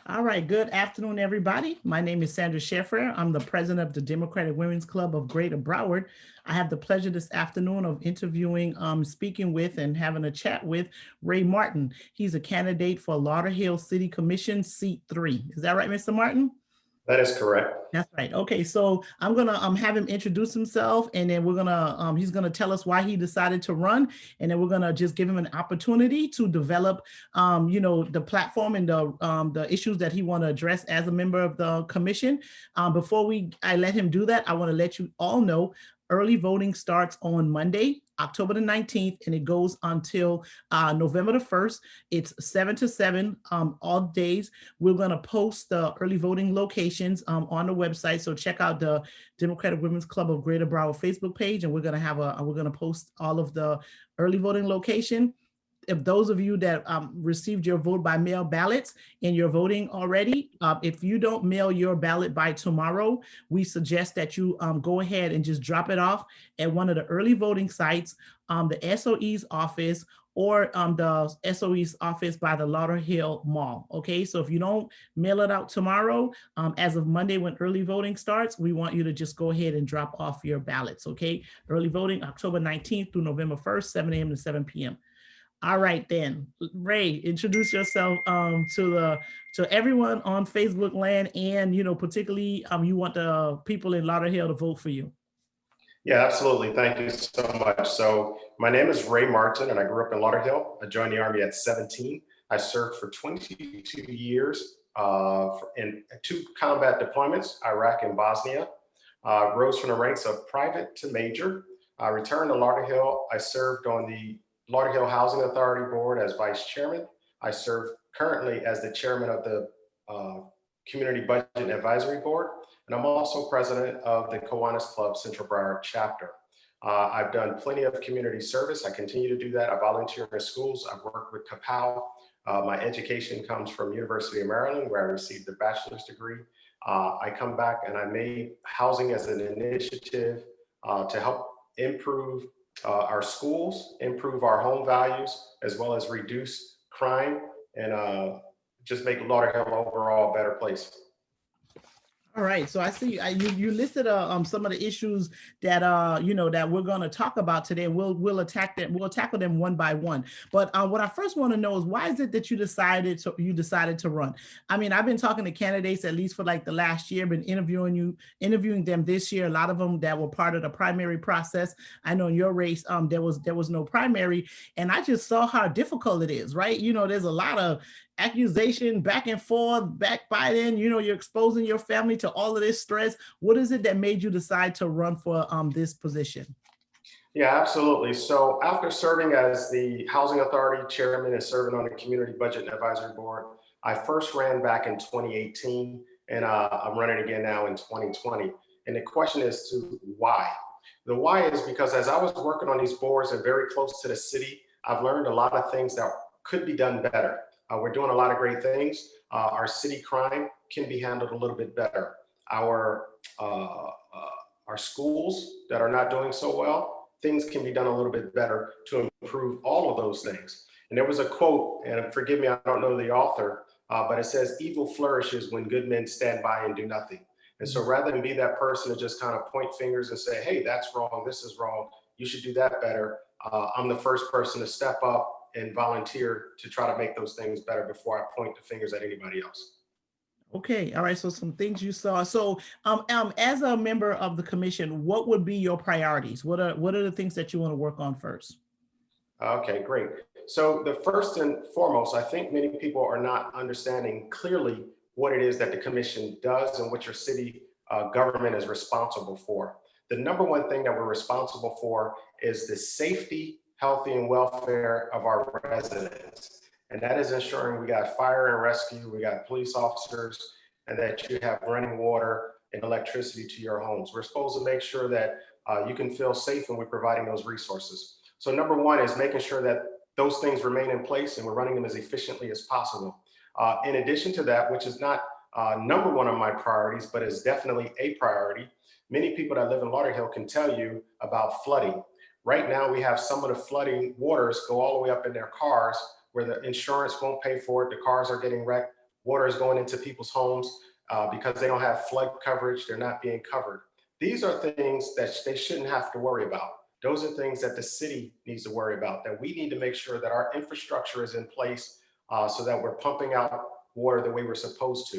All right, good afternoon, everybody. My name is Sandra Sheffer. I'm the president of the Democratic Women's Club of Greater Broward. I have the pleasure this afternoon of interviewing, speaking with, and having a chat with Ray Martin. He's a candidate for Lauderhill City Commission, seat 3. Is that right, Mr. Martin? That is correct. That's right. Okay, so I'm gonna have him introduce himself, and then we're gonna he's gonna tell us why he decided to run, and then we're gonna just give him an opportunity to develop the platform and the issues that he want to address as a member of the commission. Before I let him do that, I want to let you all know early voting starts on Monday, October the 19th, and it goes until November the 1st. It's 7 to 7 all days. We're going to post the early voting locations on the website. So check out the Democratic Women's Club of Greater Broward Facebook page, and we're going to post all of the early voting location. If those of you that received your vote by mail ballots and you're voting already, if you don't mail your ballot by tomorrow, we suggest that you go ahead and just drop it off at one of the early voting sites, the SOE's office, or the SOE's office by the Lauderhill Mall. Okay, so if you don't mail it out tomorrow, as of Monday when early voting starts, we want you to just go ahead and drop off your ballots. Okay, early voting October 19th through November 1st, 7 a.m. to 7 p.m. All right, then, Ray, introduce yourself to everyone on Facebook land, and particularly you want the people in Lauderhill to vote for you. Yeah, absolutely. Thank you so much. So my name is Ray Martin, and I grew up in Lauderhill. I joined the Army at 17. I served for 22 years in 2 combat deployments, Iraq and Bosnia. Rose from the ranks of private to major. I returned to Lauderhill. I served on the Lauderhill Housing Authority Board as vice chairman. I serve currently as the chairman of the Community Budget and Advisory Board, and I'm also president of the Kiwanis Club Central Broward chapter. I've done plenty of community service. I continue to do that. I volunteer in schools. I've worked with CAPAL. My education comes from University of Maryland, where I received a bachelor's degree. I come back and I made housing as an initiative to help improve our schools, improve our home values, as well as reduce crime and just make Lauderhill overall a better place. All right, so I see you listed some of the issues that that we're going to talk about today. We'll tackle them one by one. But what I first want to know is, why is it that you decided to run? I mean, I've been talking to candidates at least for like the last year, been interviewing them this year. A lot of them that were part of the primary process. I know in your race there was no primary, and I just saw how difficult it is. Right, there's a lot of accusation, back and forth, backbiting, you're exposing your family to all of this stress. What is it that made you decide to run for this position? Yeah, absolutely. So after serving as the Housing Authority chairman and serving on the Community Budget and Advisory Board, I first ran back in 2018, and I'm running again now in 2020. And the question is to why? The why is because as I was working on these boards and very close to the city, I've learned a lot of things that could be done better. We're doing a lot of great things. Our city crime can be handled a little bit better. Our schools that are not doing so well, things can be done a little bit better to improve all of those things. And there was a quote, and forgive me, I don't know the author, but it says, "Evil flourishes when good men stand by and do nothing." And so rather than be that person to just kind of point fingers and say, "Hey, that's wrong, this is wrong, you should do that better," I'm the first person to step up and volunteer to try to make those things better before I point the fingers at anybody else. Okay, all right. So some things you saw. So as a member of the commission, what would be your priorities? What are the things that you want to work on first? Okay, great. So the first and foremost, I think many people are not understanding clearly what it is that the commission does and what your city government is responsible for. The number one thing that we're responsible for is the safety, healthy, and welfare of our residents. And that is ensuring we got fire and rescue, we got police officers, and that you have running water and electricity to your homes. We're supposed to make sure that you can feel safe when we're providing those resources. So number one is making sure that those things remain in place and we're running them as efficiently as possible. In addition to that, which is not number one on my priorities, but is definitely a priority, many people that live in Lauderhill can tell you about flooding. Right now, we have some of the flooding waters go all the way up in their cars where the insurance won't pay for it. The cars are getting wrecked. water is going into people's homes because they don't have flood coverage, they're not being covered. These are things that they shouldn't have to worry about. Those are things that the city needs to worry about, that we need to make sure that our infrastructure is in place so that we're pumping out water the way we're supposed to.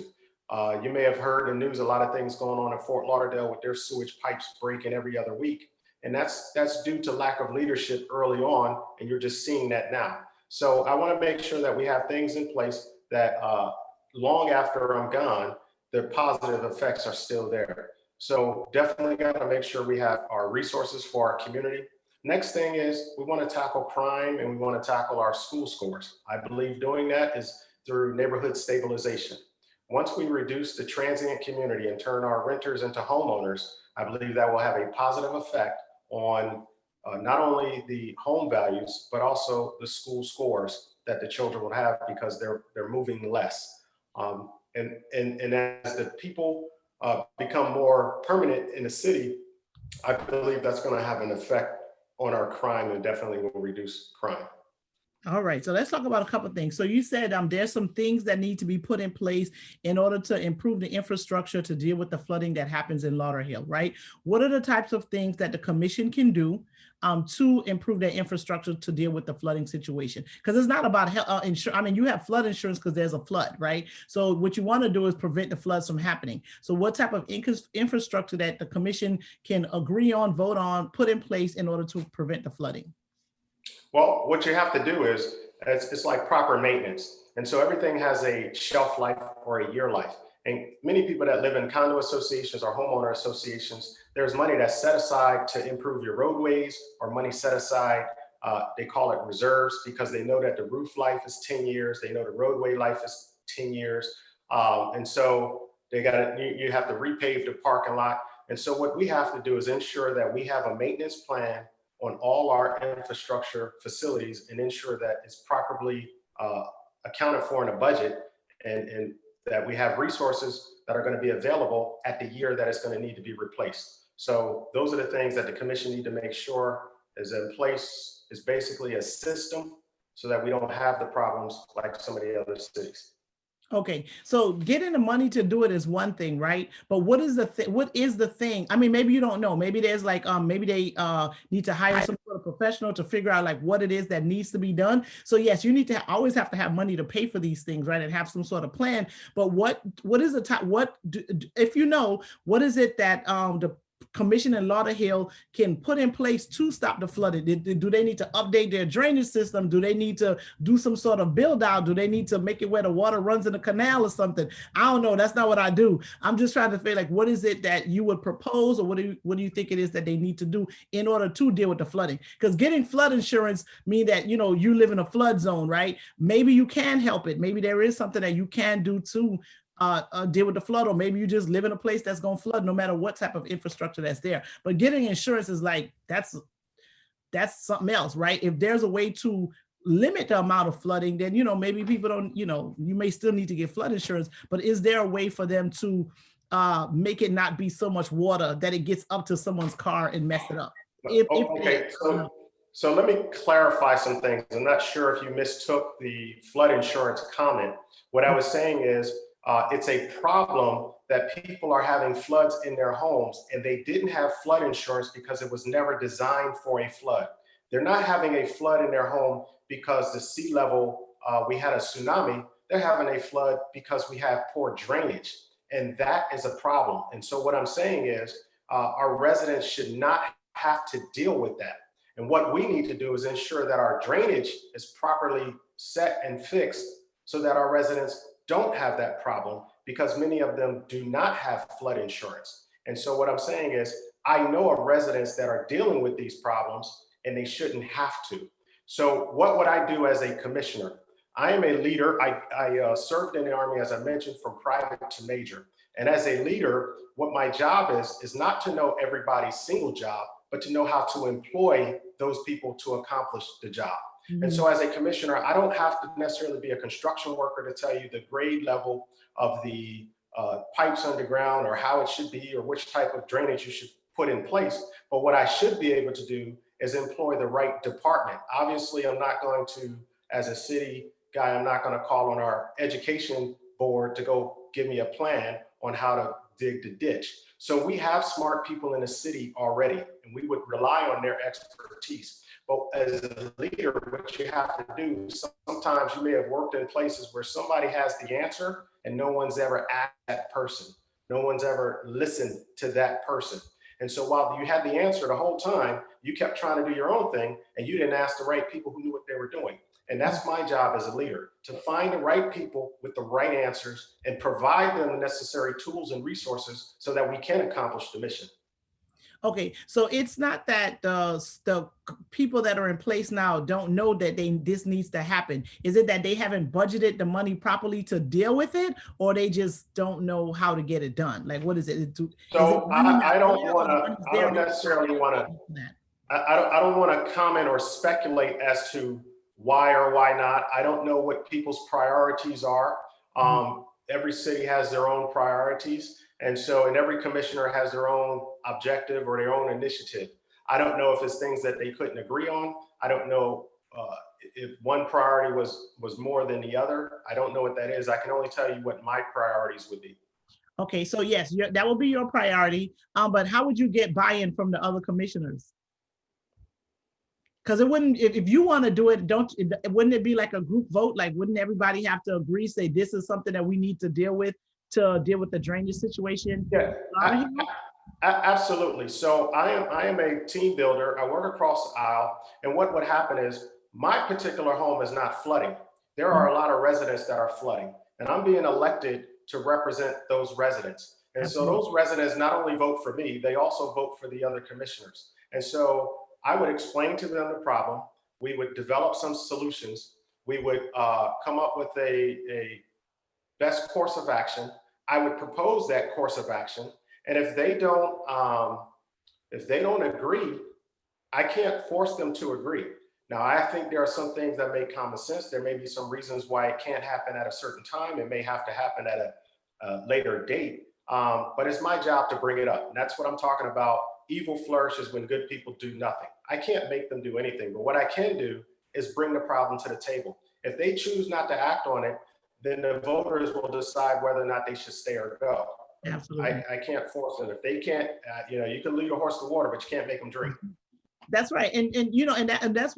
You may have heard in the news a lot of things going on in Fort Lauderdale with their sewage pipes breaking every other week. And that's due to lack of leadership early on, and you're just seeing that now. So I want to make sure that we have things in place that long after I'm gone, the positive effects are still there. So definitely got to make sure we have our resources for our community. Next thing is we want to tackle crime and we want to tackle our school scores. I believe doing that is through neighborhood stabilization. Once we reduce the transient community and turn our renters into homeowners, I believe that will have a positive effect on not only the home values, but also the school scores that the children will have because they're moving less. And as the people become more permanent in the city, I believe that's going to have an effect on our crime and definitely will reduce crime. All right, so let's talk about a couple of things. So you said there's some things that need to be put in place in order to improve the infrastructure to deal with the flooding that happens in Lauderhill, right? What are the types of things that the commission can do to improve their infrastructure to deal with the flooding situation? Because it's not about insurance. I mean, you have flood insurance because there's a flood, right? So what you want to do is prevent the floods from happening. So what type of infrastructure that the commission can agree on, vote on, put in place in order to prevent the flooding? Well, what you have to do is it's like proper maintenance. And so everything has a shelf life or a year life. And many people that live in condo associations or homeowner associations, there's money that's set aside to improve your roadways or money set aside. They call it reserves because they know that the roof life is 10 years. They know the roadway life is 10 years. And so you have to repave the parking lot. And so what we have to do is ensure that we have a maintenance plan on all our infrastructure facilities and ensure that it's properly accounted for in a budget and that we have resources that are going to be available at the year that it's going to need to be replaced. So those are the things that the commission need to make sure is in place, is basically a system so that we don't have the problems like some of the other cities. Okay, so getting the money to do it is one thing, right? But what is the thing? I mean, maybe you don't know. Maybe there's like maybe they need to hire some sort of professional to figure out like what it is that needs to be done. So yes, you need to always have to have money to pay for these things, right? And have some sort of plan. But what is the type? If you know, what is it that the commission in Lauderhill can put in place to stop the flooding? Do they need to update their drainage system? Do they need to do some sort of build out? Do they need to make it where the water runs in the canal or something? I don't know. That's not what I do. I'm just trying to feel like, what is it that you would propose, or what do you think it is that they need to do in order to deal with the flooding? Because getting flood insurance mean that, you know, you live in a flood zone, right? Maybe you can help it. Maybe there is something that you can do to deal with the flood, or maybe you just live in a place that's going to flood no matter what type of infrastructure that's there. But getting insurance is like, that's something else, right? If there's a way to limit the amount of flooding, then, you know, maybe people don't, you know, you may still need to get flood insurance, but is there a way for them to make it not be so much water that it gets up to someone's car and mess it up? So let me clarify some things. I'm not sure if you mistook the flood insurance comment. What I was saying is, it's a problem that people are having floods in their homes and they didn't have flood insurance because it was never designed for a flood. They're not having a flood in their home because the sea level, we had a tsunami. They're having a flood because we have poor drainage, and that is a problem. And so what I'm saying is our residents should not have to deal with that. And what we need to do is ensure that our drainage is properly set and fixed so that our residents don't have that problem, because many of them do not have flood insurance. And so what I'm saying is, I know of residents that are dealing with these problems and they shouldn't have to. So what would I do as a commissioner? I am a leader. I served in the Army, as I mentioned, from private to major. And as a leader, what my job is not to know everybody's single job, but to know how to employ those people to accomplish the job. And so as a commissioner, I don't have to necessarily be a construction worker to tell you the grade level of the pipes underground or how it should be or which type of drainage you should put in place. But what I should be able to do is employ the right department. Obviously, I'm not going to, as a city guy, I'm not going to call on our education board to go give me a plan on how to dig the ditch. So we have smart people in the city already, and we would rely on their expertise. But as a leader, what you have to do, sometimes you may have worked in places where somebody has the answer and no one's ever asked that person. No one's ever listened to that person. And so while you had the answer the whole time, you kept trying to do your own thing and you didn't ask the right people who knew what they were doing. And that's my job as a leader, to find the right people with the right answers and provide them the necessary tools and resources so that we can accomplish the mission. Okay, so it's not that the people that are in place now don't know that this needs to happen. Is it that they haven't budgeted the money properly to deal with it, or they just don't know how to get it done? Like, what is it? So I don't necessarily want to. I don't want to comment or speculate as to why or why not. I don't know what people's priorities are. Every city has their own priorities. And so, and every commissioner has their own objective or their own initiative. I don't know if it's things that they couldn't agree on. I don't know if one priority was more than the other. I don't know what that is. I can only tell you what my priorities would be. Okay, so yes, that will be your priority. But how would you get buy-in from the other commissioners? Because it wouldn't, if you want to do it, wouldn't it be like a group vote? Like, wouldn't everybody have to agree, say this is something that we need to deal with the drainage situation? Yeah, absolutely. So I am a team builder. I work across the aisle, and what would happen is my particular home is not flooding. There are a lot of residents that are flooding, and I'm being elected to represent those residents. And so those residents not only vote for me, they also vote for the other commissioners. And so I would explain to them the problem. We would develop some solutions. We would come up with a best course of action. I would propose that course of action. And if they don't agree, I can't force them to agree. Now, I think there are some things that make common sense. There may be some reasons why it can't happen at a certain time. It may have to happen at a later date. But it's my job to bring it up. And that's what I'm talking about. Evil flourishes when good people do nothing. I can't make them do anything, but what I can do is bring the problem to the table. If they choose not to act on it, then the voters will decide whether or not they should stay or go. Absolutely. I can't force them. If they can't, you can lead a horse to water, but you can't make them drink. That's right, and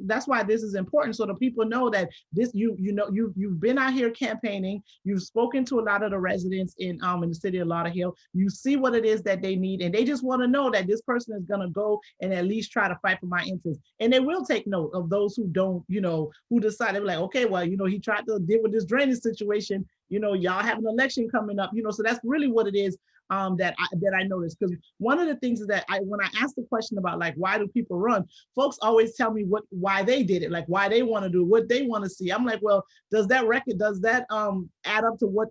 that's why this is important, so the people know that this you've been out here campaigning, you've spoken to a lot of the residents in the city of Lauderhill, you see what it is that they need, and they just want to know that this person is going to go and at least try to fight for my interests, and they will take note of those who don't, who decide to be like, okay, well, he tried to deal with this drainage situation, y'all have an election coming up, so that's really what it is. That I noticed, because one of the things is that when I ask the question about like why do people run, folks always tell me why they did it, like why they want to do what they want to see. I'm like, well, does that add up to what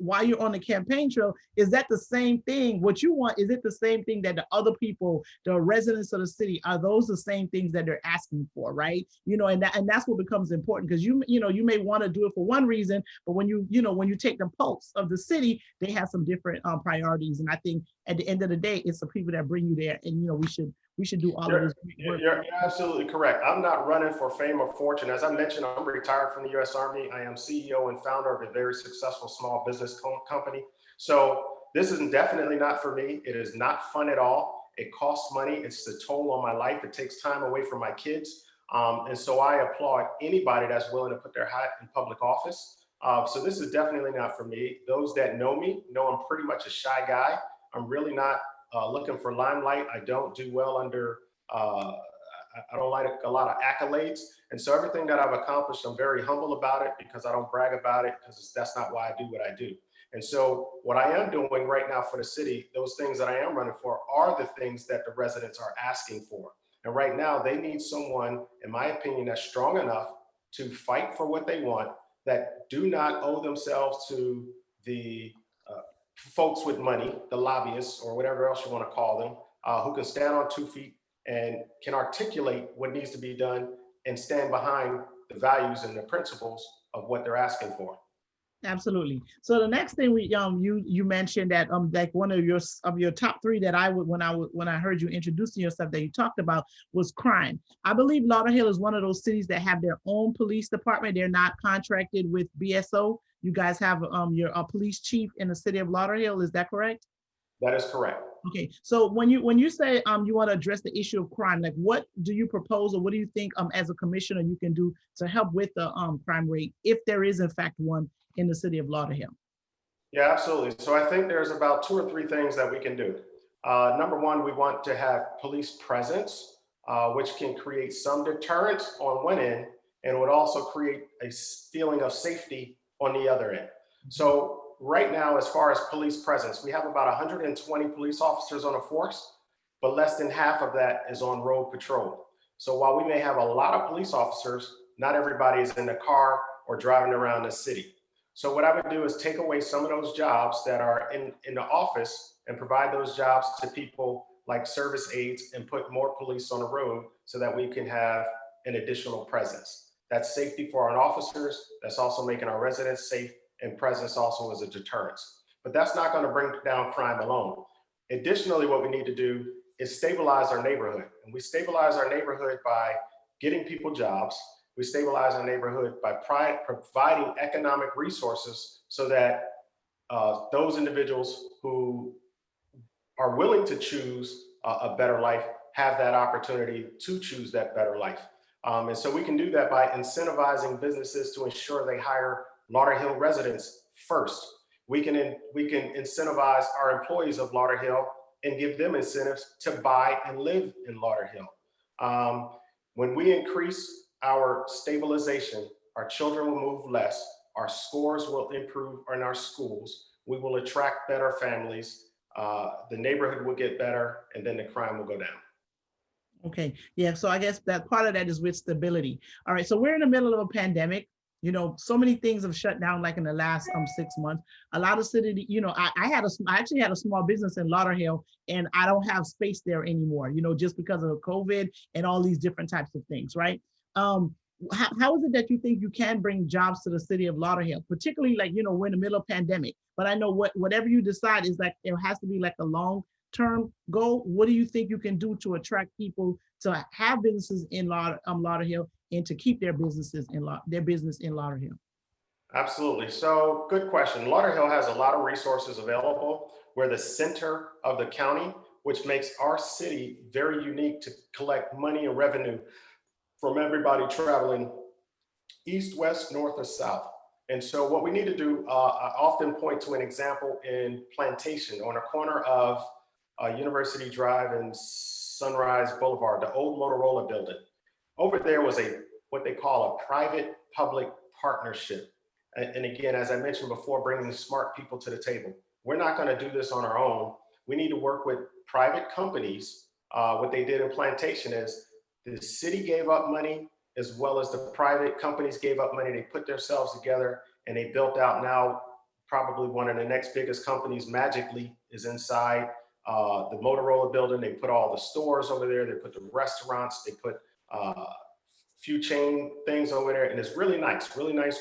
while you're on the campaign trail? Is that the same thing? What you want, is it the same thing that the other people, the residents of the city, are those the same things that they're asking for, right? And that's what becomes important, because you may want to do it for one reason, but when you take the pulse of the city, they have some different priorities. And I think at the end of the day, it's the people that bring you there, and we should do all of this. You're absolutely correct. I'm not running for fame or fortune. As I mentioned, I'm retired from the U.S. Army. I am CEO and founder of a very successful small business company. So this is definitely not for me. It is not fun at all. It costs money. It's a toll on my life. It takes time away from my kids. And so I applaud anybody that's willing to put their hat in public office. So this is definitely not for me. Those that know me know I'm pretty much a shy guy. I'm really not looking for limelight. I don't do well under, I don't like a lot of accolades. And so everything that I've accomplished, I'm very humble about it, because I don't brag about it, because that's not why I do what I do. And so what I am doing right now for the city, those things that I am running for are the things that the residents are asking for. And right now they need someone, in my opinion, that's strong enough to fight for what they want, that do not owe themselves to the folks with money, the lobbyists, or whatever else you want to call them, who can stand on 2 feet and can articulate what needs to be done and stand behind the values and the principles of what they're asking for. Absolutely. So the next thing you mentioned that like one of your top three that I would when I heard you introducing yourself that you talked about was crime. I believe Lauderhill is one of those cities that have their own police department. They're not contracted with BSO. You guys have your police chief in the city of Lauderhill. Is that correct? That is correct. Okay, so when you say you want to address the issue of crime, like what do you propose or what do you think as a commissioner you can do to help with the crime rate, if there is in fact one in the city of Lauderhill? Yeah, absolutely. So I think there's about 2 or 3 things that we can do. Number one, we want to have police presence, which can create some deterrence on one end and would also create a feeling of safety on the other end. So right now, as far as police presence, we have about 120 police officers on a force, but less than half of that is on road patrol. So while we may have a lot of police officers, not everybody is in the car or driving around the city. So what I would do is take away some of those jobs that are in the office and provide those jobs to people like service aides and put more police on the road so that we can have an additional presence. That's safety for our officers. That's also making our residents safe, and presence also as a deterrence. But that's not going to bring down crime alone. Additionally, what we need to do is stabilize our neighborhood. And we stabilize our neighborhood by getting people jobs. We stabilize our neighborhood by providing economic resources so that those individuals who are willing to choose a better life have that opportunity to choose that better life. And so we can do that by incentivizing businesses to ensure they hire Lauderhill residents first. We can incentivize our employees of Lauderhill and give them incentives to buy and live in Lauderhill. When we increase our stabilization, our children will move less, our scores will improve in our schools, we will attract better families, the neighborhood will get better, and then the crime will go down. Okay, yeah, so I guess that part of that is with stability. All right, so we're in the middle of a pandemic. You know, so many things have shut down like in the last 6 months. A lot of city, you know, I actually had a small business in Lauderhill, and I don't have space there anymore, you know, just because of COVID and all these different types of things, right? How is it that you think you can bring jobs to the city of Lauderhill, particularly like, you know, we're in the middle of pandemic, but I know whatever you decide is like, it has to be like a long-term goal. What do you think you can do to attract people to have businesses in Lauderhill and to keep their business in Lauderhill? Absolutely. So good question. Lauderhill has a lot of resources available. We're the center of the county, which makes our city very unique to collect money and revenue from everybody traveling east, west, north, or south. And so what we need to do, I often point to an example in Plantation on a corner of University Drive and Sunrise Boulevard, the old Motorola building. Over there was what they call a private-public partnership. And again, as I mentioned before, bringing smart people to the table. We're not going to do this on our own. We need to work with private companies. What they did in Plantation is the city gave up money as well as the private companies gave up money. They put themselves together and they built out now probably one of the next biggest companies magically is inside the Motorola building. They put all the stores over there. They put the restaurants. They put few chain things over there. And it's really nice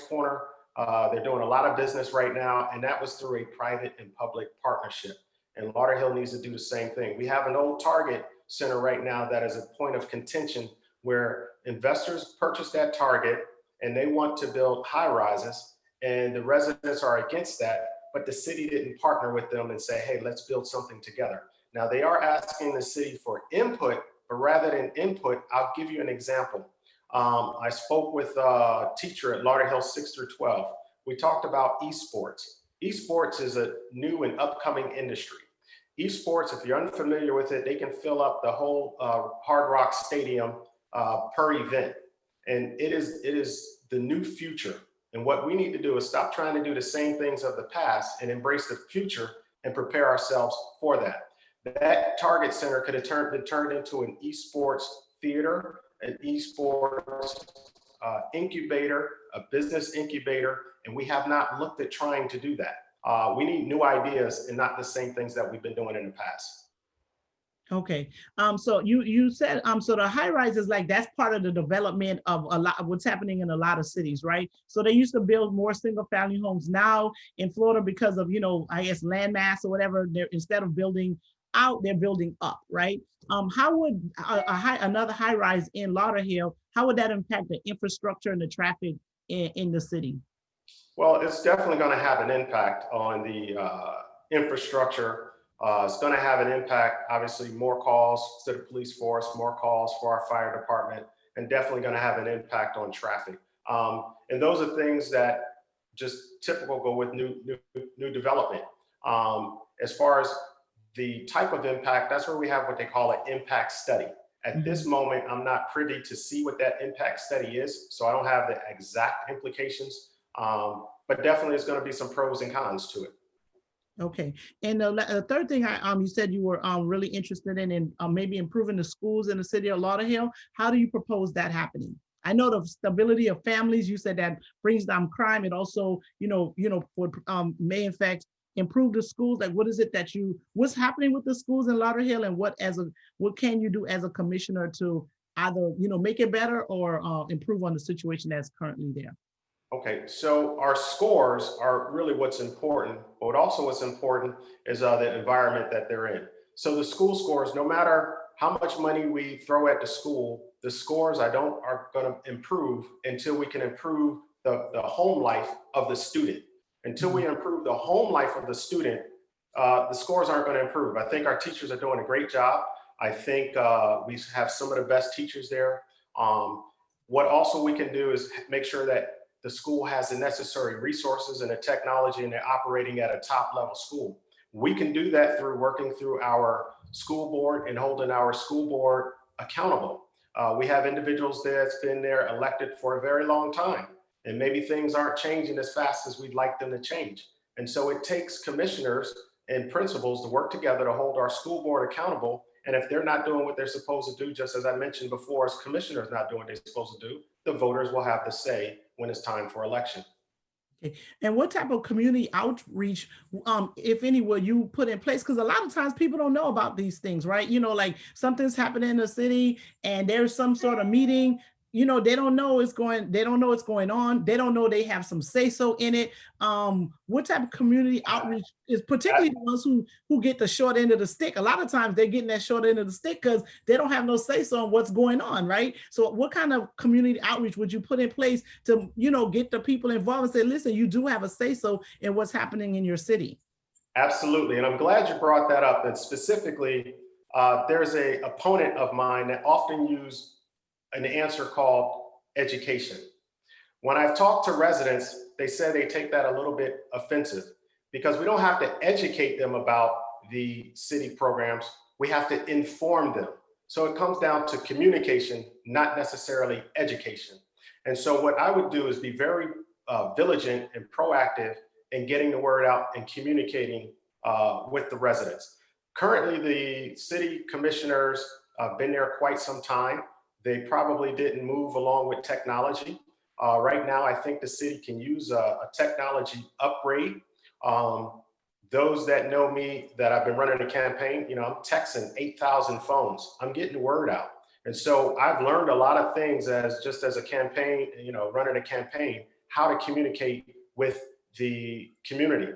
corner. They're doing a lot of business right now. And that was through a private and public partnership. And Lauderhill needs to do the same thing. We have an old Target center right now that is a point of contention where investors purchase that Target and they want to build high rises and the residents are against that, but the city didn't partner with them and say, hey, let's build something together. Now they are asking the city for input, but rather than input, I'll give you an example. I spoke with a teacher at Lauderhill 6 through 12. We talked about esports. Esports is a new and upcoming industry. Esports, if you're unfamiliar with it, they can fill up the whole Hard Rock Stadium per event. And it is the new future. And what we need to do is stop trying to do the same things of the past and embrace the future and prepare ourselves for that. That Target Center could have been turned into an esports theater, an esports incubator, a business incubator, and we have not looked at trying to do that. We need new ideas and not the same things that we've been doing in the past. Okay. So you said so the high rise is like that's part of the development of a lot of what's happening in a lot of cities, right? So they used to build more single family homes. Now in Florida, because of, you know, I guess landmass or whatever, they're instead of building out, they're building up, right? How would another high rise in Lauderhill, how would that impact the infrastructure and the traffic in the city? Well, it's definitely going to have an impact on the infrastructure. It's going to have an impact, obviously, more calls to the police force, more calls for our fire department, and definitely going to have an impact on traffic. And those are things that just typical go with new development. As far as the type of impact, that's where we have what they call an impact study. At this moment, I'm not privy to see what that impact study is, so I don't have the exact implications, but definitely there's going to be some pros and cons to it. Okay, and the third thing you said you were really interested in maybe improving the schools in the city of Lauderhill. How do you propose that happening? I know the stability of families. You said that brings down crime. It also, may in fact improve the schools. Like, what is it that what's happening with the schools in Lauderhill, and what can you do as a commissioner to either make it better or improve on the situation that's currently there? Okay, so our scores are really what's important, but also what's important is the environment that they're in. So the school scores, no matter how much money we throw at the scores are going to improve until we can improve the home life of the student. Until we improve the home life of the student, the scores aren't going to improve. I think our teachers are doing a great job. I think we have some of the best teachers there. What also we can do is make sure that the school has the necessary resources and the technology, and they're operating at a top level school. We can do that through working through our school board and holding our school board accountable. We have individuals there that's been there elected for a very long time, and maybe things aren't changing as fast as we'd like them to change. And so it takes commissioners and principals to work together to hold our school board accountable. And if they're not doing what they're supposed to do, just as I mentioned before, as commissioners not doing what they're supposed to do, the voters will have the say when it's time for election. Okay. And what type of community outreach, if any, will you put in place? Because a lot of times people don't know about these things, right? Like something's happening in the city and there's some sort of meeting. They don't know it's going. They don't know what's going on. They don't know they have some say so in it. What type of community outreach is particularly the ones who get the short end of the stick? A lot of times they're getting that short end of the stick because they don't have no say so on what's going on, right? So, what kind of community outreach would you put in place to get the people involved and say, listen, you do have a say so in what's happening in your city? Absolutely, and I'm glad you brought that up. And specifically, there's a opponent of mine that often use an answer called education. When I've talked to residents, they say they take that a little bit offensive because we don't have to educate them about the city programs. We have to inform them. So it comes down to communication, not necessarily education. And so what I would do is be very diligent and proactive in getting the word out and communicating with the residents. Currently, the city commissioners have been there quite some time. They probably didn't move along with technology. Right now, I think the city can use a technology upgrade. Those that know me, that I've been running a campaign, I'm texting 8,000 phones. I'm getting the word out. And so I've learned a lot of things as a campaign, running a campaign, how to communicate with the community.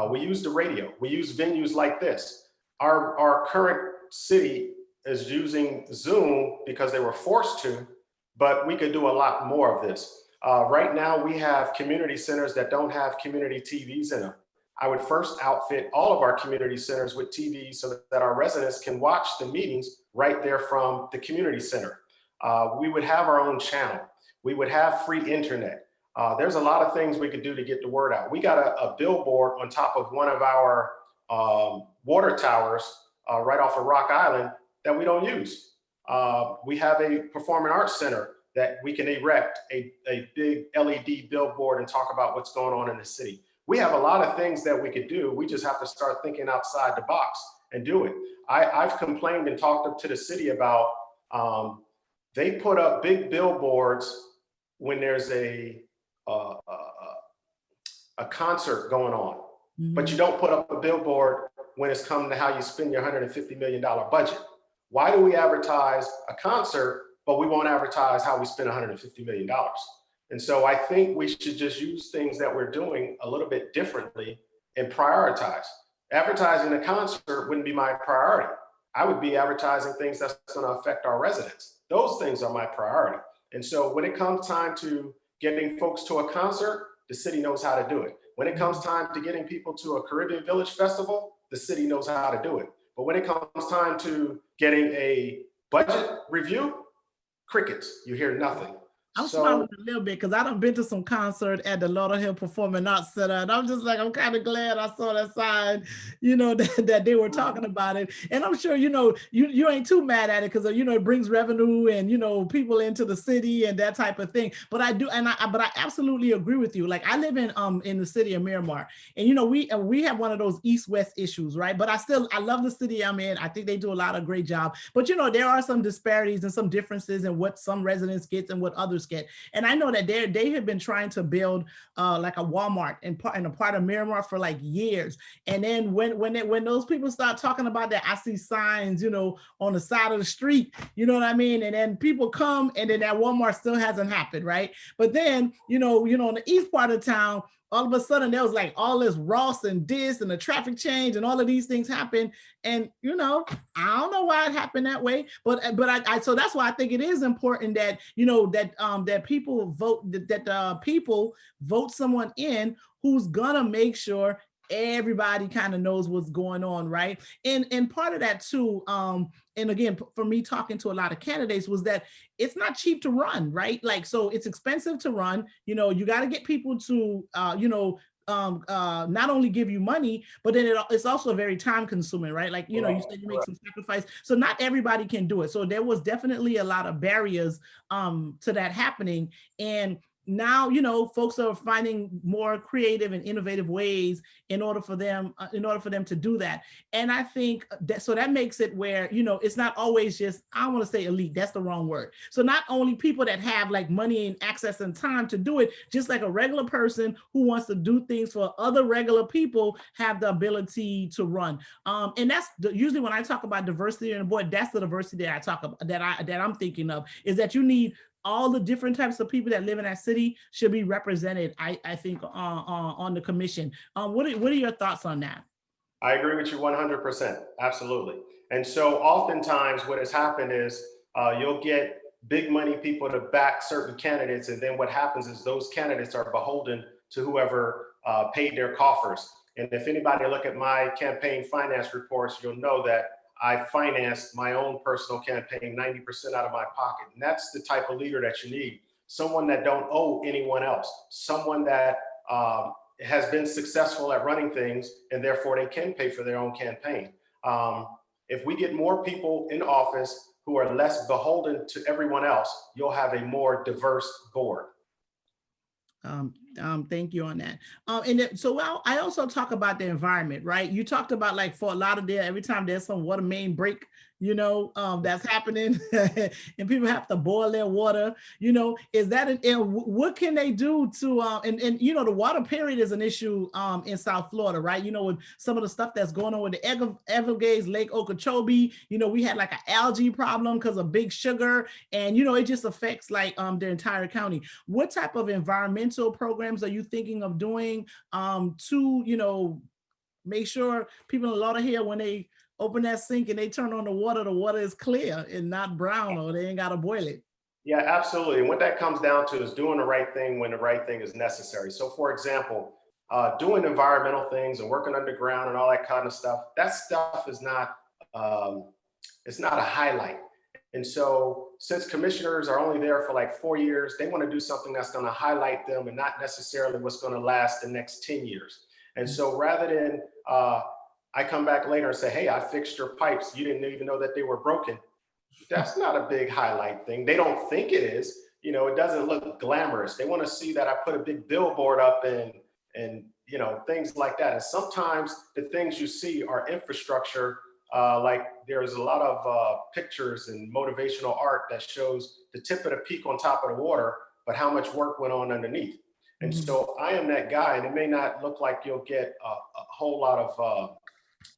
We use the radio. We use venues like this. Our current city is using Zoom because they were forced to, but we could do a lot more of this. Right now, we have community centers that don't have community TVs in them. I would first outfit all of our community centers with TVs so that our residents can watch the meetings right there from the community center. We would have our own channel. We would have free internet. There's a lot of things we could do to get the word out. We got a billboard on top of one of our water towers right off of Rock Island that we don't use. We have a performing arts center that we can erect a big LED billboard and talk about what's going on in the city. We have a lot of things that we could do. We just have to start thinking outside the box and do it. I've complained and talked to the city about they put up big billboards when there's a concert going on, but you don't put up a billboard when it's come to how you spend your $150 million budget. Why do we advertise a concert, but we won't advertise how we spend $150 million? And so I think we should just use things that we're doing a little bit differently and prioritize. Advertising a concert wouldn't be my priority. I would be advertising things that's going to affect our residents. Those things are my priority. And so when it comes time to getting folks to a concert, the city knows how to do it. When it comes time to getting people to a Caribbean Village Festival, the city knows how to do it. But when it comes time to getting a budget review, crickets, you hear nothing. I'm So smiling a little bit because I done been to some concert at the Lauderhill Performing Arts Center, and I'm just like, I'm kind of glad I saw that sign, that they were talking about it. And I'm sure, you ain't too mad at it because, it brings revenue and, people into the city and that type of thing. But I do, but I absolutely agree with you. Like I live in the city of Miramar, and, we have one of those East-West issues, right? But I love the city I'm in. I think they do a lot of great job. But, there are some disparities and some differences in what some residents get and what others get. And I know that they have been trying to build like a Walmart in a part of Miramar for like years. And then when those people start talking about that, I see signs, on the side of the street, you know what I mean? And then people come and then that Walmart still hasn't happened, right? But then, in the east part of town, all of a sudden there was like all this Ross and this and the traffic change and all of these things happen. And, I don't know why it happened that way, but I so that's why I think it is important that, that people vote, that people vote someone in who's gonna make sure everybody kind of knows what's going on, right? And part of that too, and again, for me talking to a lot of candidates was that it's not cheap to run, right? Like, so it's expensive to run. You got to get people to, not only give you money, but then it's also very time consuming, right? Like, you said you make some sacrifice. So not everybody can do it. So there was definitely a lot of barriers to that happening. And now, folks are finding more creative and innovative ways in order for them to do that. And I think that makes it where, it's not always just, I don't want to say elite, that's the wrong word. So not only people that have like money and access and time to do it, just like a regular person who wants to do things for other regular people have the ability to run. And that's usually when I talk about diversity on the board, that's the diversity that I talk about, that I'm thinking of, is that you need all the different types of people that live in that city should be represented, I think, on the commission. What are your thoughts on that? I agree with you 100%. Absolutely. And so oftentimes what has happened is you'll get big money people to back certain candidates. And then what happens is those candidates are beholden to whoever paid their coffers. And if anybody look at my campaign finance reports, you'll know that I financed my own personal campaign 90% out of my pocket. And that's the type of leader that you need. Someone that don't owe anyone else, someone that has been successful at running things and therefore they can pay for their own campaign. If we get more people in office who are less beholden to everyone else, you'll have a more diverse board. Thank you on that. I also talk about the environment, right? You talked about like Fort Lauderdale, every time there's some water main break, that's happening and people have to boil their water, is that, what can they do to, the water period is an issue in South Florida, right? With some of the stuff that's going on with the Everglades, Lake Okeechobee, we had like an algae problem because of big sugar and, it just affects like the entire county. What type of environmental programs are you thinking of doing to, make sure people in Lauderhill, when they open that sink and they turn on the water is clear and not brown, or they ain't got to boil it? Yeah, absolutely. And what that comes down to is doing the right thing when the right thing is necessary. So for example, doing environmental things and working underground and all that kind of stuff, that stuff is not, it's not a highlight. And so since commissioners are only there for like 4 years, they want to do something that's going to highlight them and not necessarily what's going to last the next 10 years. And so rather than I come back later and say, hey, I fixed your pipes, you didn't even know that they were broken, that's not a big highlight thing. They don't think it is. It doesn't look glamorous. They want to see that I put a big billboard up and things like that. And sometimes the things you see are infrastructure. Like there's a lot of pictures and motivational art that shows the tip of the peak on top of the water, but how much work went on underneath. And so I am that guy, and it may not look like you'll get a whole lot of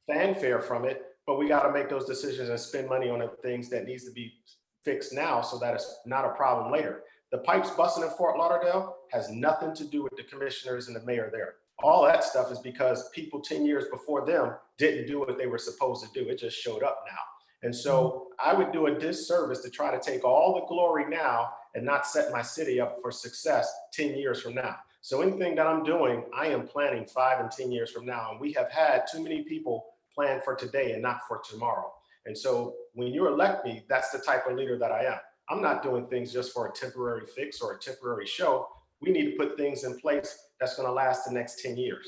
fanfare from it, but we got to make those decisions and spend money on the things that needs to be fixed now so that it's not a problem later. The pipes busting in Fort Lauderdale has nothing to do with the commissioners and the mayor there. All that stuff is because people 10 years before them didn't do what they were supposed to do. It just showed up now. And so I would do a disservice to try to take all the glory now and not set my city up for success 10 years from now. So anything that I'm doing, I am planning 5 and 10 years from now. And we have had too many people plan for today and not for tomorrow. And so when you elect me, that's the type of leader that I am. I'm not doing things just for a temporary fix or a temporary show. We need to put things in place that's going to last the next 10 years.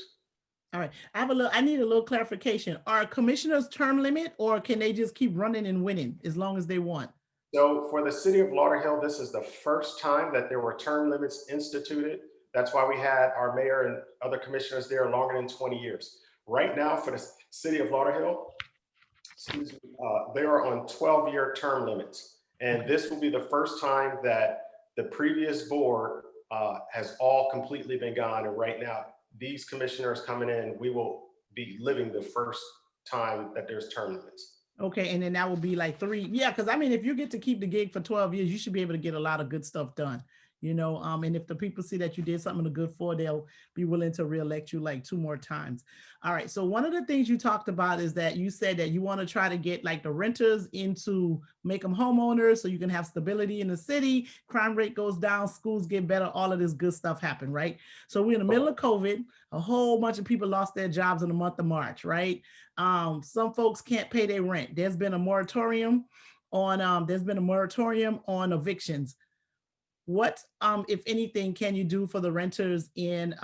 All right. I need a little clarification. Are commissioners term limit, or can they just keep running and winning as long as they want? So for the city of Lauderhill, this is the first time that there were term limits instituted. That's why we had our mayor and other commissioners there longer than 20 years. Right now for the city of Lauderhill, they are on 12-year term limits. And this will be the first time that the previous board has all completely been gone. And right now, these commissioners coming in, we will be living the first time that there's term limits. Okay, and then that will be like 3. Yeah, because I mean, if you get to keep the gig for 12 years, you should be able to get a lot of good stuff done. And if the people see that you did something good for, they'll be willing to reelect you like 2 more times. All right. So one of the things you talked about is that you said that you want to try to get like the renters into, make them homeowners so you can have stability in the city, crime rate goes down, schools get better, all of this good stuff happen, right? So we're in the middle of COVID, a whole bunch of people lost their jobs in the month of March, right? Some folks can't pay their rent. There's been a moratorium on evictions. What, if anything, can you do for the renters in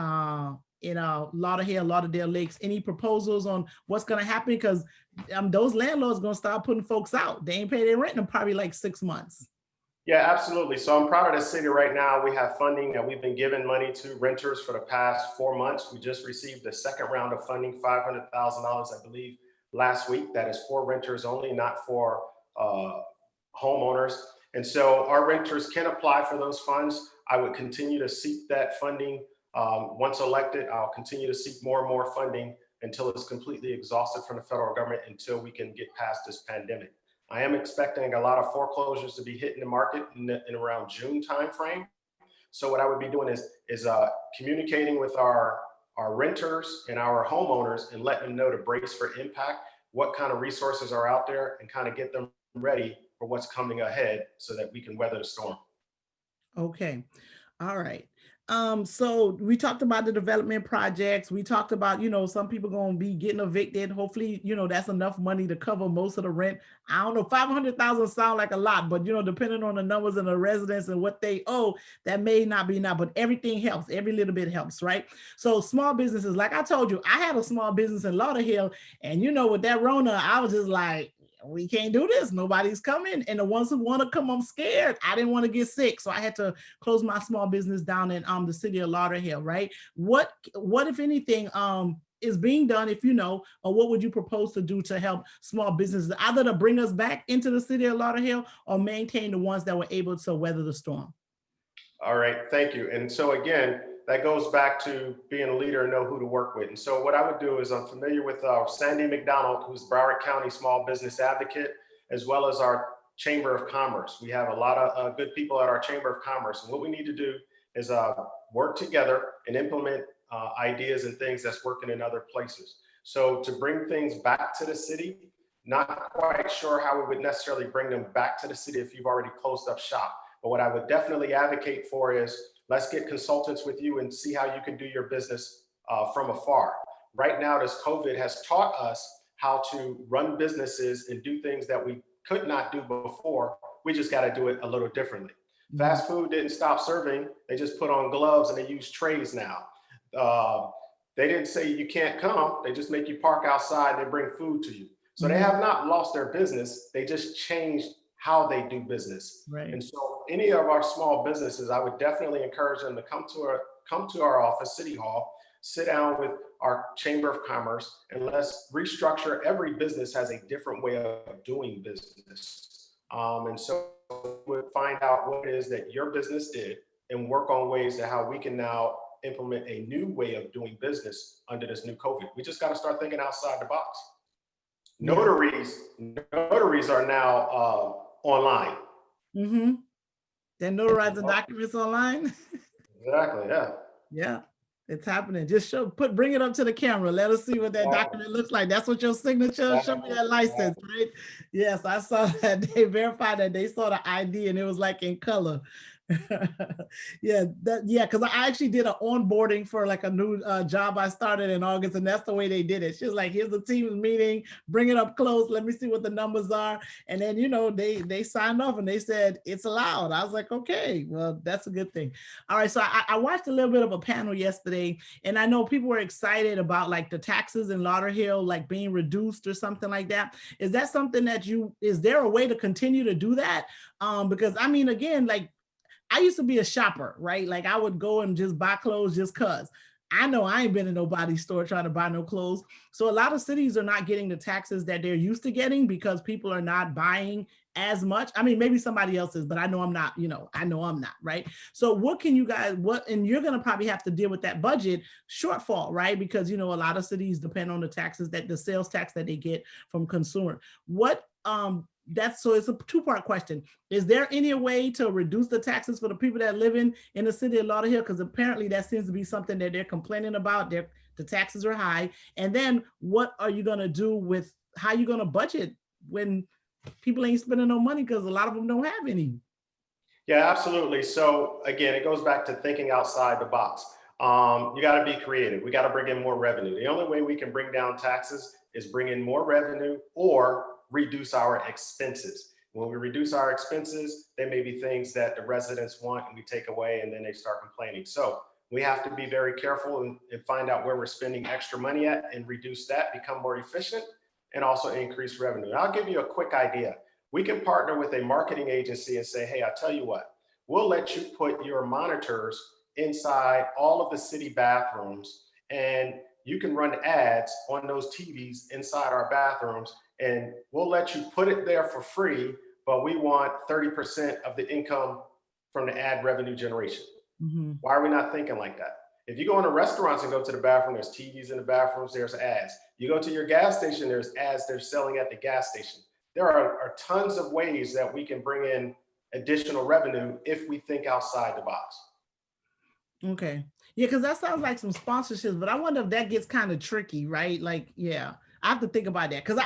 Lauderdale Lakes? Any proposals on what's going to happen? Because those landlords going to start putting folks out. They ain't pay their rent in probably like 6 months. Yeah, absolutely. So I'm proud of the city right now. We have funding that we've been giving money to renters for the past 4 months. We just received the second round of funding, $500,000, I believe, last week. That is for renters only, not for homeowners. And so our renters can apply for those funds. I would continue to seek that funding. Once elected, I'll continue to seek more and more funding until it's completely exhausted from the federal government, until we can get past this pandemic. I am expecting a lot of foreclosures to be hitting the market in around June timeframe. So what I would be doing is communicating with our renters and our homeowners and letting them know to brace for impact, what kind of resources are out there, and kind of get them ready for what's coming ahead so that we can weather the storm. Okay. All right. So we talked about the development projects. We talked about, some people going to be getting evicted. Hopefully, that's enough money to cover most of the rent. I don't know, 500,000 sound like a lot, but depending on the numbers and the residents and what they owe, that may not be enough, but everything helps. Every little bit helps, right? So small businesses, like I told you, I had a small business in Lauderhill, and with that Rona, I was just like, we can't do this. Nobody's coming. And the ones who want to come, I'm scared. I didn't want to get sick. So I had to close my small business down in the city of Lauderhill, right? What if anything, is being done, if or what would you propose to do to help small businesses, either to bring us back into the city of Lauderhill or maintain the ones that were able to weather the storm? All right, thank you. And so again, that goes back to being a leader and know who to work with. And so what I would do is, I'm familiar with Sandy McDonald, who's Broward County Small Business Advocate, as well as our Chamber of Commerce. We have a lot of good people at our Chamber of Commerce. And what we need to do is work together and implement ideas and things that's working in other places. So to bring things back to the city, not quite sure how we would necessarily bring them back to the city if you've already closed up shop. But what I would definitely advocate for is, let's get consultants with you and see how you can do your business from afar. Right now, this COVID has taught us how to run businesses and do things that we could not do before. We just got to do it a little differently. Mm-hmm. Fast food didn't stop serving. They just put on gloves and they use trays now. They didn't say you can't come. They just make you park outside and they bring food to you. So they have not lost their business. They just changed how they do business. Right. And so any of our small businesses, I would definitely encourage them to come to our office, City Hall, sit down with our Chamber of Commerce, and let's restructure. Every business has a different way of doing business. And so we'll find out what it is that your business did and work on ways to how we can now implement a new way of doing business under this new COVID. We just got to start thinking outside the box. Notaries are now online. Mm-hmm. They're notarizing documents online. Exactly. Yeah. Yeah, it's happening. Just bring it up to the camera. Let us see what that document looks like. That's what your signature. Show me that license, right? Yes, I saw that. They verified that. They saw the ID and it was like in color. Yeah, because I actually did an onboarding for like a new job I started in August, and that's the way they did it. She was like, "Here's the team's meeting, bring it up close, let me see what the numbers are," and then they signed off and they said it's allowed. I was like, "Okay, well that's a good thing." All right, so I watched a little bit of a panel yesterday, and I know people were excited about like the taxes in Lauderhill like being reduced or something like that. Is that something that is there a way to continue to do that? Because I mean, again, like I used to be a shopper, right? Like I would go and just buy clothes just cause. I know I ain't been in nobody's store trying to buy no clothes. So a lot of cities are not getting the taxes that they're used to getting because people are not buying as much. I mean, maybe somebody else is, but I know I'm not, I know I'm not, right? So what can you guys, and you're going to probably have to deal with that budget shortfall, right? Because, a lot of cities depend on the taxes the sales tax that they get from consumer. So it's a two-part question. Is there any way to reduce the taxes for the people that live in the city of Lauderhill? Because apparently that seems to be something that they're complaining about. The taxes are high. And then what are you going to do with how you going to budget when people ain't spending no money because a lot of them don't have any? Yeah, absolutely. So again, it goes back to thinking outside the box. You got to be creative. We got to bring in more revenue. The only way we can bring down taxes is bring in more revenue or reduce our expenses. When we reduce our expenses, there may be things that the residents want and we take away and then they start complaining. So we have to be very careful and find out where we're spending extra money at and reduce that, become more efficient, and also increase revenue. And I'll give you a quick idea. We can partner with a marketing agency and say, hey, I'll tell you what, we'll let you put your monitors inside all of the city bathrooms, and you can run ads on those TVs inside our bathrooms, and we'll let you put it there for free, but we want 30% of the income from the ad revenue generation. Mm-hmm. Why are we not thinking like that? If you go into restaurants and go to the bathroom, there's TVs in the bathrooms, there's ads. You go to your gas station, there's ads they're selling at the gas station. There are tons of ways that we can bring in additional revenue if we think outside the box. Okay. Yeah, because that sounds like some sponsorships, but I wonder if that gets kind of tricky, right? Like, yeah, I have to think about that because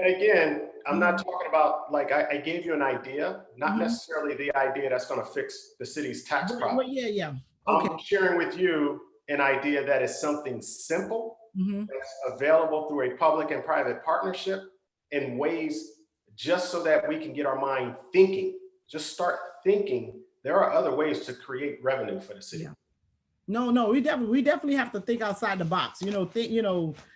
again, I'm not talking about like I gave you an idea, not necessarily the idea that's going to fix the city's tax problem. Yeah. Okay. I'm sharing with you an idea that is something simple that's available through a public and private partnership in ways just so that we can get our mind thinking. Just start thinking. There are other ways to create revenue for the city. Yeah. No, we definitely have to think outside the box.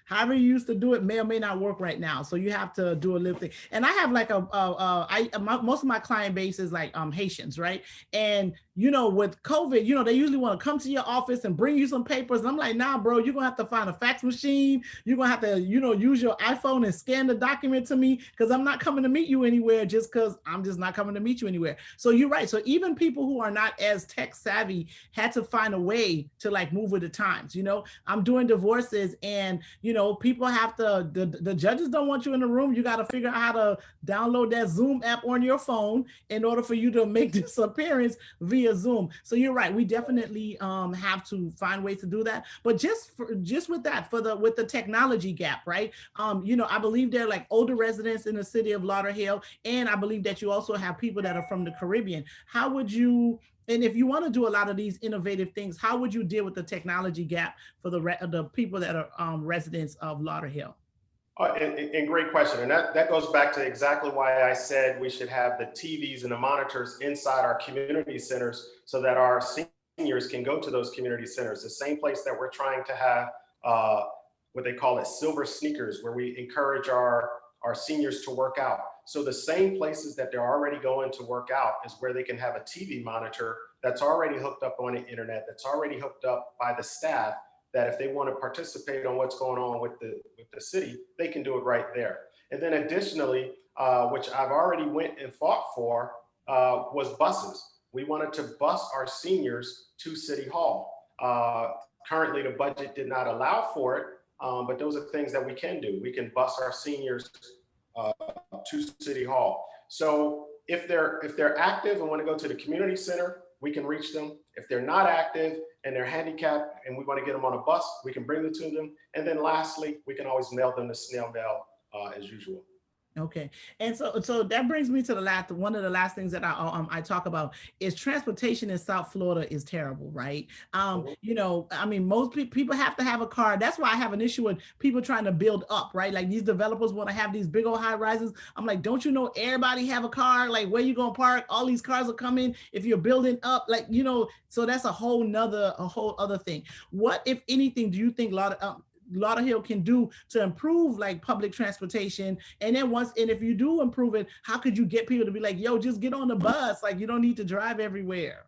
However you used to do it may or may not work right now. So you have to do a little thing. And I have like most of my client base is like Haitians, right? And with COVID, they usually want to come to your office and bring you some papers. And I'm like, nah, bro, you're gonna have to find a fax machine. You're gonna have to, use your iPhone and scan the document to me because I'm not coming to meet you anywhere just because I'm just not coming to meet you anywhere. So you're right. So even people who are not as tech savvy had to find a way to like move with the times. I'm doing divorces and people have to, the judges don't want you in the room. You got to figure out how to download that Zoom app on your phone in order for you to make this appearance via Zoom. So you're right. We definitely have to find ways to do that. But just with that, with the technology gap, right? I believe there are like older residents in the city of Lauderhill, and I believe that you also have people that are from the Caribbean. How would you, and if you want to do a lot of these innovative things, how would you deal with the technology gap for the people that are residents of Lauderhill? And great question. And that goes back to exactly why I said we should have the TVs and the monitors inside our community centers so that our seniors can go to those community centers. The same place that we're trying to have what they call it silver sneakers, where we encourage our seniors to work out. So the same places that they're already going to work out is where they can have a TV monitor that's already hooked up on the internet, that's already hooked up by the staff, that if they want to participate on what's going on with the city, they can do it right there. And then additionally, which I've already went and fought for, was buses. We wanted to bus our seniors to City Hall. Currently, the budget did not allow for it, but those are things that we can do. We can bus our seniors to City Hall. So if they're active and want to go to the community center, we can reach them. If they're not active and they're handicapped and we want to get them on a bus, we can bring them to them. And then lastly, we can always mail them the snail mail as usual. Okay, and so that brings me to the last one of the last things that I talk about is transportation in South Florida is terrible, right? Mhm. You know, I mean, most people have to have a car. That's why I have an issue with people trying to build up, right? Like these developers want to have these big old high rises. I'm like, don't you know everybody have a car? Like, where you gonna park? All these cars are coming if you're building up, like you know. So that's a whole other thing. What, if anything, do you think Lauderhill can do to improve like public transportation? And then and if you do improve it, how could you get people to be like, yo, just get on the bus? Like you don't need to drive everywhere.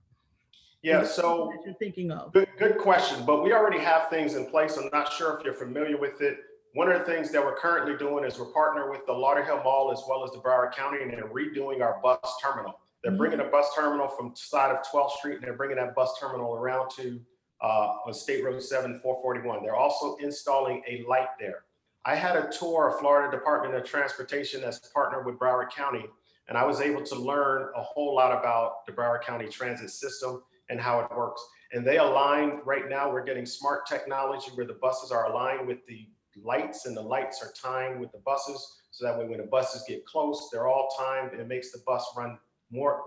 Is Yeah, that something so that you're thinking of? good question. But we already have things in place. I'm not sure if you're familiar with it. One of the things that we're currently doing is we're partnering with the Lauderhill Mall as well as the Broward County, and they're redoing our bus terminal. They're bringing a bus terminal from side of 12th Street, and they're bringing that bus terminal around to on State Road 7, 441. They're also installing a light there. I had a tour of Florida Department of Transportation that's partnered with Broward County, and I was able to learn a whole lot about the Broward County transit system and how it works. And they align right now. We're getting smart technology where the buses are aligned with the lights, and the lights are timed with the buses. So that way, when the buses get close, they're all timed, and it makes the bus run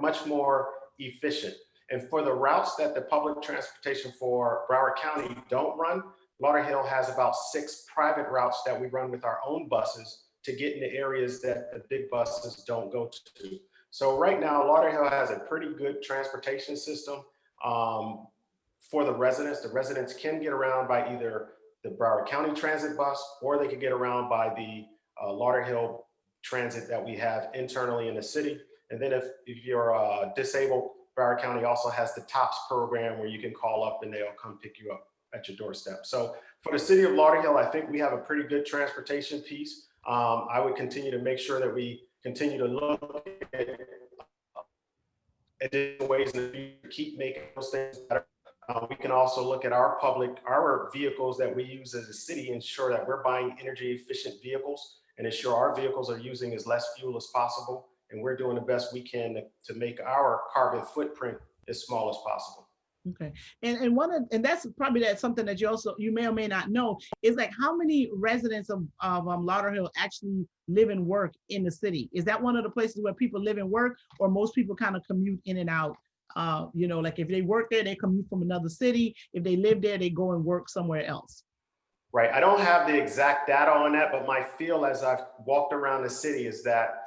much more efficient. And for the routes that the public transportation for Broward County don't run, Lauderhill has about 6 private routes that we run with our own buses to get into areas that the big buses don't go to. So right now, Lauderhill has a pretty good transportation system for the residents. The residents can get around by either the Broward County Transit bus, or they can get around by the Lauderhill Transit that we have internally in the city. And then if you're disabled, Broward County also has the TOPS program where you can call up and they'll come pick you up at your doorstep. So for the city of Lauderhill, I think we have a pretty good transportation piece. I would continue to make sure that we continue to look at additional ways to keep making those things better. We can also look at our vehicles that we use as a city, ensure that we're buying energy efficient vehicles and ensure our vehicles are using as less fuel as possible. And we're doing the best we can to make our carbon footprint as small as possible. Okay. And that's probably something that you may or may not know is like how many residents of Lauderhill actually live and work in the city. Is that one of the places where people live and work, or most people kind of commute in and out? You know, like if they work there, they commute from another city. If they live there, they go and work somewhere else. Right. I don't have the exact data on that, but my feel as I've walked around the city is that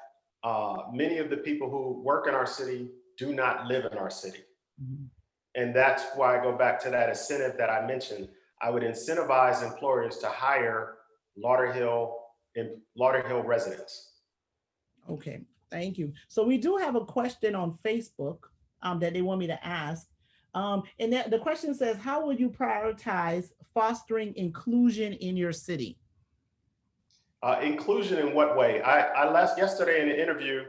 many of the people who work in our city do not live in our city. Mhm. And that's why I go back to that incentive that I mentioned. I would incentivize employers to hire Lauderhill residents. Okay, thank you. So we do have a question on Facebook that they want me to ask. And the question says, how will you prioritize fostering inclusion in your city? Inclusion in what way? I last yesterday in the interview,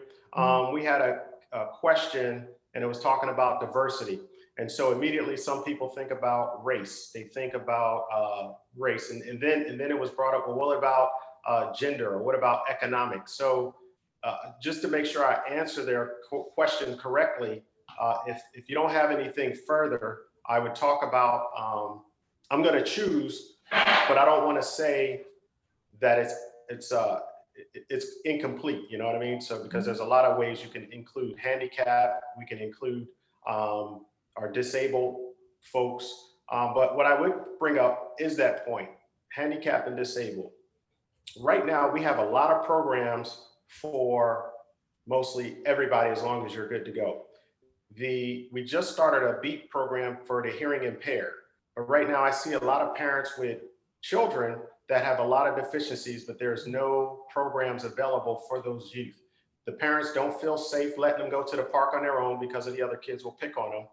we had a question, and it was talking about diversity. And so immediately some people think about race. They think about race. And then it was brought up, well, what about gender, or what about economics? So just to make sure I answer their question correctly, if you don't have anything further, I would talk about, I'm going to choose, but I don't want to say that it's incomplete. You know what I mean? So because there's a lot of ways you can include handicap, we can include our disabled folks. But what I would bring up is that point, handicap and disabled. Right now, we have a lot of programs for mostly everybody as long as you're good to go. We just started a BEAT program for the hearing impaired. But right now, I see a lot of parents with children that have a lot of deficiencies, but there's no programs available for those youth. The parents don't feel safe letting them go to the park on their own because of the other kids will pick on them.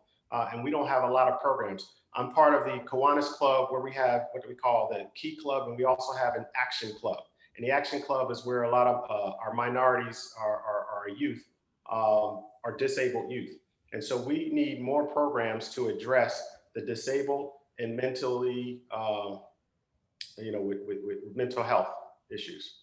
And we don't have a lot of programs. I'm part of the Kiwanis Club, where we have what we call the Key Club, and we also have an Action Club. And the Action Club is where a lot of our minorities, our youth, are disabled youth. And so we need more programs to address the disabled and mentally, with mental health issues.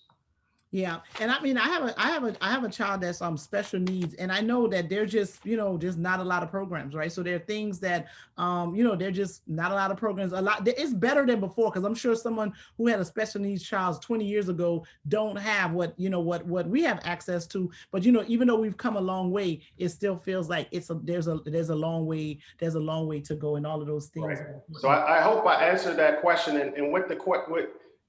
Yeah, and I mean, I have a child that's special needs, and I know that there's just just not a lot of programs, right? So there are things that they're just not a lot of programs. A lot, it's better than before because I'm sure someone who had a special needs child 20 years ago don't have what what we have access to. But even though we've come a long way, it still feels like there's a long way to go, and all of those Right. things. So I hope I answered that question. And with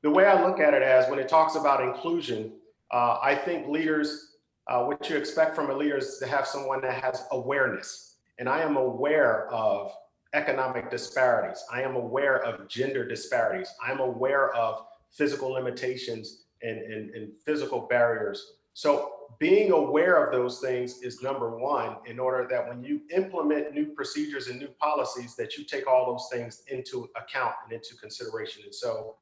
the way I look at it as when it talks about inclusion, I think leaders, what you expect from a leader is to have someone that has awareness. And I am aware of economic disparities. I am aware of gender disparities. I'm aware of physical limitations and physical barriers. So being aware of those things is number one, in order that when you implement new procedures and new policies, that you take all those things into account and into consideration. And so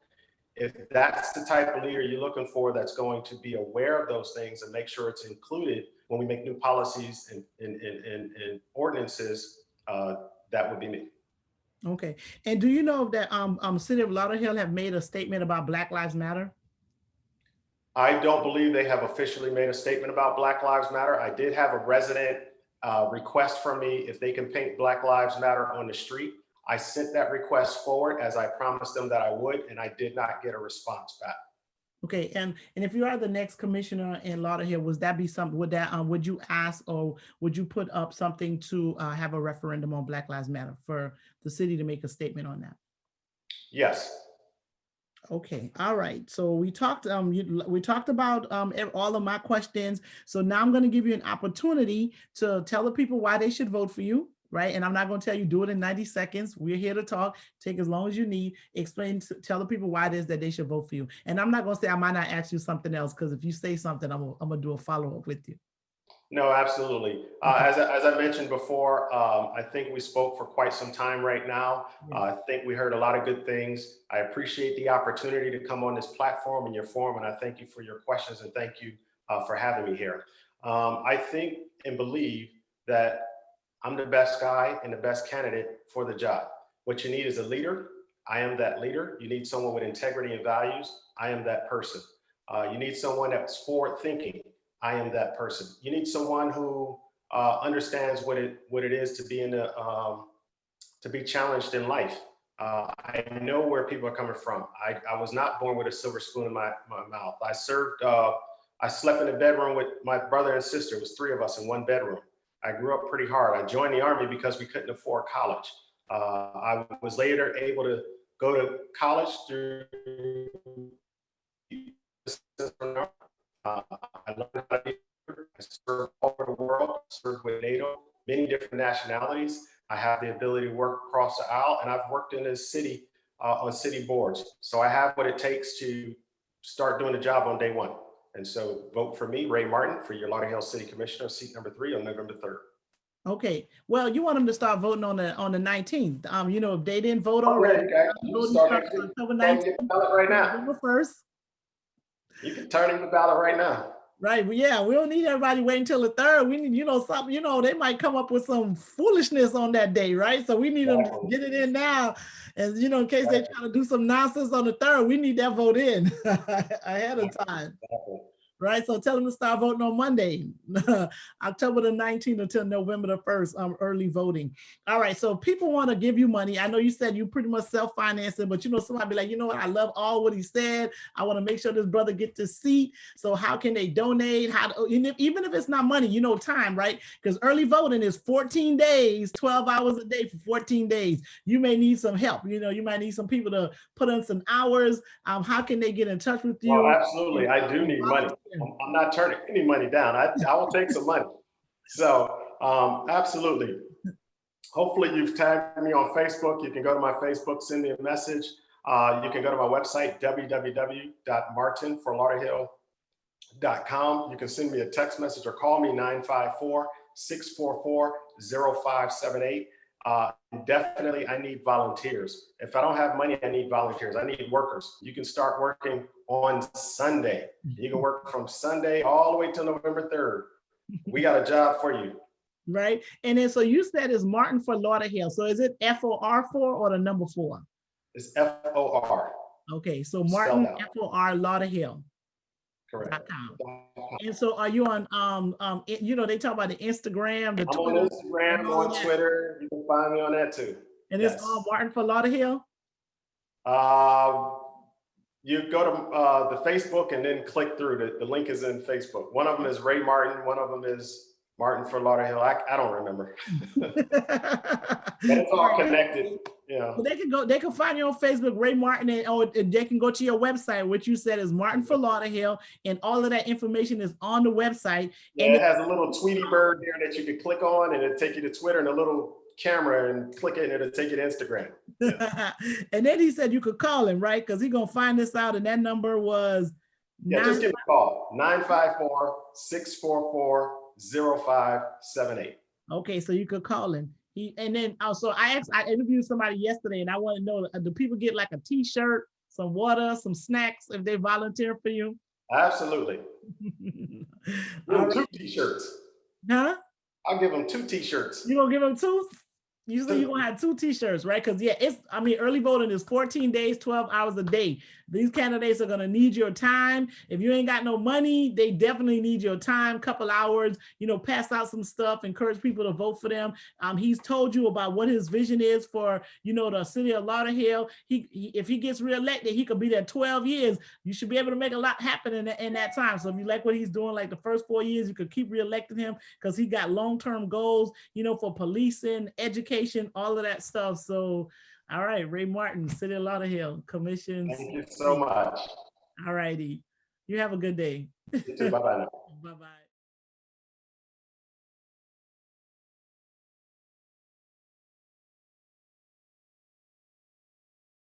if that's the type of leader you're looking for, that's going to be aware of those things and make sure it's included when we make new policies and ordinances, that would be me. Okay. And do you know that City of Lauderhill have made a statement about Black Lives Matter? I don't believe they have officially made a statement about Black Lives Matter. I did have a resident request from me if they can paint Black Lives Matter on the street. I sent that request forward as I promised them that I would, and I did not get a response back. Okay, and if you are the next commissioner in Lauderhill, would that be something? Would you ask or would you put up something to have a referendum on Black Lives Matter for the city to make a statement on that? Yes. Okay, all right. So we talked about all of my questions. So now I'm going to give you an opportunity to tell the people why they should vote for you, right? And I'm not going to tell you do it in 90 seconds. We're here to talk. Take as long as you need. Tell the people why it is that they should vote for you. And I'm not going to say I might not ask you something else because if you say something, I'm going to do a follow up with you. No, absolutely. Okay. As I mentioned before, I think we spoke for quite some time right now. I think we heard a lot of good things. I appreciate the opportunity to come on this platform in your forum, and I thank you for your questions and thank you for having me here. I think and believe that I'm the best guy and the best candidate for the job. What you need is a leader. I am that leader. You need someone with integrity and values. I am that person. You need someone that's forward thinking. I am that person. You need someone who understands what it is to be to be challenged in life. I know where people are coming from. I was not born with a silver spoon in my mouth. I served. I slept in a bedroom with my brother and sister. It was three of us in one bedroom. I grew up pretty hard. I joined the Army because we couldn't afford college. I was later able to go to college through I learned how to be I served all over the world, served with NATO, many different nationalities. I have the ability to work across the aisle, and I've worked in this city on city boards. So I have what it takes to start doing the job on day one. And so vote for me, Ray Martin, for your Lauderhill City Commissioner, seat number 3 on November 3rd. Okay. Well, you want them to start voting on the 19th. If they didn't vote Oh, already, yeah, you can start next week. October Get 19th, the ballot right now. November 1st. You can turn in the ballot right now. Right. Yeah, we don't need everybody waiting until the 3rd. We need, something, they might come up with some foolishness on that day, right? So we need them to get it in now. And, in case they try to do some nonsense on the 3rd, we need that vote in ahead of time. Right. So tell them to start voting on Monday, October the 19th until November the 1st, early voting. All right. So people want to give you money. I know you said you pretty much self-financing, but somebody be like, what? I love all what he said. I want to make sure this brother gets this seat. So how can they donate? Even if it's not money, time, right? Because early voting is 14 days, 12 hours a day for 14 days. You may need some help. You might need some people to put in some hours. How can they get in touch with you? Well, absolutely. I do need money. I'm not turning any money down. I will take some money. So absolutely. Hopefully you've tagged me on Facebook. You can go to my Facebook, send me a message. You can go to my website, www.martinforlauderhill.com. You can send me a text message or call me 954-644-0578. Definitely, I need volunteers. If I don't have money, I need volunteers. I need workers. You can start working on Sunday. You can work from Sunday all the way till November 3rd. We got a job for you. Right. And then, so you said it's Martin for Lauderhill. So is it FOR 4 or the number 4? It's FOR. Okay. So Martin FOR Lauderhill. Correct. And so are you on, you know, they talk about the Instagram, the I'm Twitter. on Instagram, on Twitter. You can find me on that too. And it's all Martin for Lauderhill? You go to the Facebook and then click through. The link is in Facebook. One of them is Ray Martin. One of them is Martin for Lauderhill. I don't remember. But it's all connected. Yeah. Well, they can find you on Facebook, Ray Martin, or they can go to your website, which you said is Martin for Lauderhill, and all of that information is on the website. Yeah, and it has a little Tweety bird there that you can click on, and it'll take you to Twitter, and a little camera, and click it, and it'll take you to Instagram. Yeah. And then he said you could call him, right? Because he's gonna find this out, and that number was just give me a call, 954-644-0578. Okay, so you could call him. And then also I interviewed somebody yesterday, and I want to know, do people get like a t-shirt, some water, some snacks if they volunteer for you? Absolutely. Right. 2 t-shirts. Huh? I'll give them 2 t-shirts. You gonna give them 2? Usually you're gonna have 2 t-shirts, right? Because early voting is 14 days, 12 hours a day. These candidates are gonna need your time. If you ain't got no money, they definitely need your time, couple hours, pass out some stuff, encourage people to vote for them. He's told you about what his vision is for, the city of Lauderhill. If he gets reelected, he could be there 12 years. You should be able to make a lot happen in that time. So if you like what he's doing, like the first 4 years, you could keep reelecting him because he got long-term goals, for policing, education, all of that stuff. So, all right, Ray Martin, City of Lauderhill Commission. Thank you so much. All righty. You have a good day. You too. Bye-bye now. Bye-bye.